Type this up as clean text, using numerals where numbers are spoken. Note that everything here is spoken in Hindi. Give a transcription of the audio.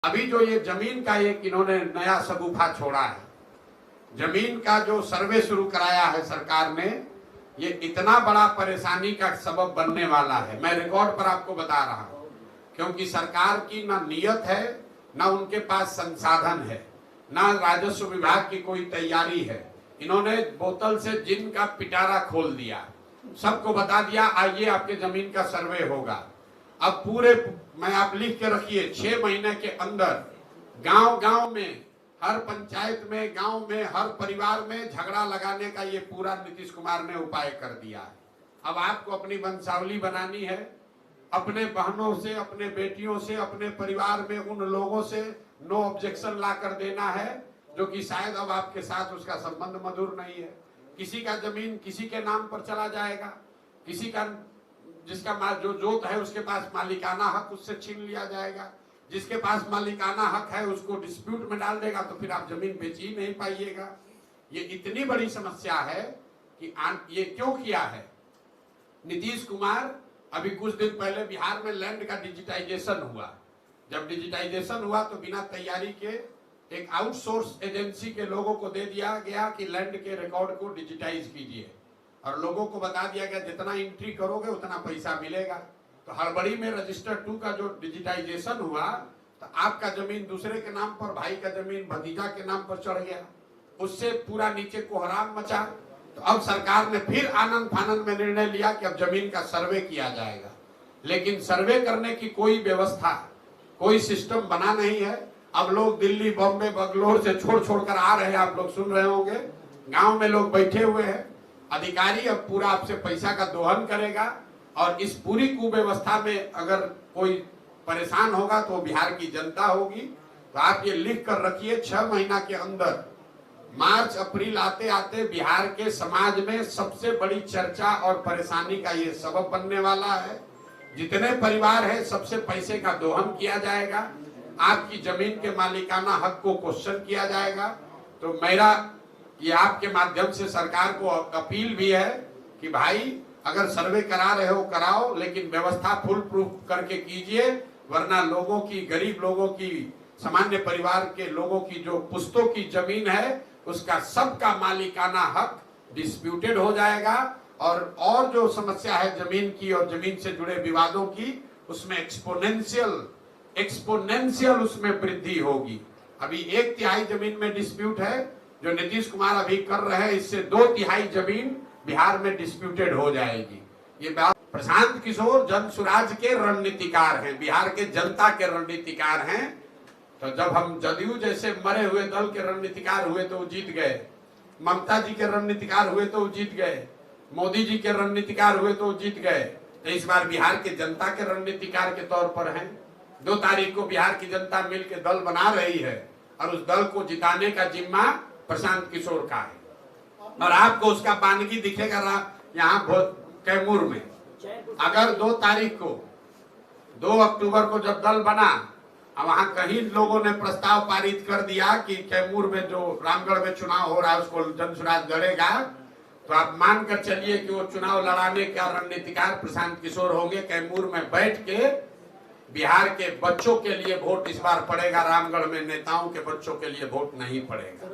अभी जो ये जमीन का एक इन्होंने नया शगुफा छोड़ा है, जमीन का जो सर्वे शुरू कराया है सरकार ने, ये इतना बड़ा परेशानी का सबब बनने वाला है। मैं रिकॉर्ड पर आपको बता रहा हूं, क्योंकि सरकार की ना नियत है, ना उनके पास संसाधन है, ना राजस्व विभाग की कोई तैयारी है। इन्होंने बोतल से जिन का पिटारा खोल दिया, सबको बता दिया आइए आपके जमीन का सर्वे होगा। अब पूरे मैं आप लिख के रखिए 6 महीने के अंदर गांव गांव में, हर पंचायत में, गांव में, हर परिवार में झगड़ा लगाने का ये पूरा नीतीश कुमार ने उपाय कर दिया है। अब आपको अपनी वंशावली बनानी है, अपने बहनों से, अपने बेटियों से, अपने परिवार में उन लोगों से नो ऑब्जेक्शन ला कर देना है जो कि शायद अब आपके साथ उसका संबंध मधुर नहीं है। किसी का जमीन किसी के नाम पर चला जाएगा, किसी का जिसका जो जोत है उसके पास मालिकाना हक उससे छीन लिया जाएगा, जिसके पास मालिकाना हक है उसको डिस्प्यूट में डाल देगा, तो फिर आप जमीन बेच ही नहीं पाइएगा। ये इतनी बड़ी समस्या है कि ये क्यों किया है नीतीश कुमार। अभी कुछ दिन पहले बिहार में लैंड का डिजिटाइजेशन हुआ। जब डिजिटाइजेशन हुआ तो बिना तैयारी के एक आउटसोर्स एजेंसी के लोगों को दे दिया गया कि लैंड के रिकॉर्ड को डिजिटाइज कीजिए, और लोगों को बता दिया गया जितना एंट्री करोगे उतना पैसा मिलेगा। तो हड़बड़ी में रजिस्टर 2 का जो डिजिटाइजेशन हुआ तो आपका जमीन दूसरे के नाम पर, भाई का जमीन भतीजा के नाम पर चढ़ गया, उससे पूरा नीचे कोहराम मचा। तो अब सरकार ने फिर आनंद फानंद में निर्णय लिया कि अब जमीन का सर्वे किया जाएगा, लेकिन सर्वे करने की कोई व्यवस्था, कोई सिस्टम बना नहीं है। अब लोग दिल्ली, बॉम्बे, बंगलोर से छोड़ छोड़ कर आ रहे हैं, आप लोग सुन रहे होंगे, गांव में लोग बैठे हुए हैं। अधिकारी अब पूरा आपसे पैसा का दोहन करेगा, और इस पूरी कुव्यवस्था में अगर कोई परेशान होगा तो बिहार की जनता होगी। तो आप ये लिख कर रखिए 6 महीना के अंदर, मार्च अप्रैल आते आते बिहार के समाज में सबसे बड़ी चर्चा और परेशानी का ये सबब बनने वाला है। जितने परिवार है सबसे पैसे का दोहन किया जाएगा, आपकी जमीन के मालिकाना हक को क्वेश्चन किया जाएगा। तो मेरा ये आपके माध्यम से सरकार को अपील भी है कि भाई अगर सर्वे करा रहे हो कराओ, लेकिन व्यवस्था फुल प्रूफ करके कीजिए, वरना लोगों की, गरीब लोगों की, सामान्य परिवार के लोगों की जो पुश्तों की जमीन है उसका सबका मालिकाना हक डिस्प्यूटेड हो जाएगा, और जो समस्या है जमीन की और जमीन से जुड़े विवादों की, उसमें एक्सपोनेंशियल उसमें वृद्धि होगी। अभी 1/3 जमीन में डिस्प्यूट है, जो नीतीश कुमार अभी कर रहे हैं इससे 2/3 जमीन बिहार में डिस्प्यूटेड हो जाएगी। ये बात प्रशांत किशोर जन सुराज के रणनीतिकार हैं, बिहार के जनता के रणनीतिकार हैं। तो जब हम जदयू जैसे मरे हुए दल के रणनीतिकार हुए तो जीत गए, ममता जी के रणनीतिकार हुए तो जीत गए, मोदी जी के रणनीतिकार हुए तो जीत गए। तो इस बार बिहार के जनता के रणनीतिकार के तौर पर हैं। 2 तारीख को बिहार की जनता मिलकर दल बना रही है, और उस दल को जिताने का जिम्मा प्रशांत किशोर का है। और आपको उसका बानगी दिखेगा यहाँ कैमूर में। अगर 2 तारीख को, 2 अक्टूबर को जब दल बना, वहां कहीं लोगों ने प्रस्ताव पारित कर दिया कि कैमूर में जो रामगढ़ में चुनाव हो रहा है उसको जनसुराज लड़ेगा, तो आप मानकर चलिए कि वो चुनाव लड़ाने का रणनीतिकार प्रशांत किशोर होंगे। कैमूर में बैठ के बिहार के बच्चों के लिए वोट इस बार पड़ेगा, रामगढ़ में नेताओं के बच्चों के लिए वोट नहीं पड़ेगा।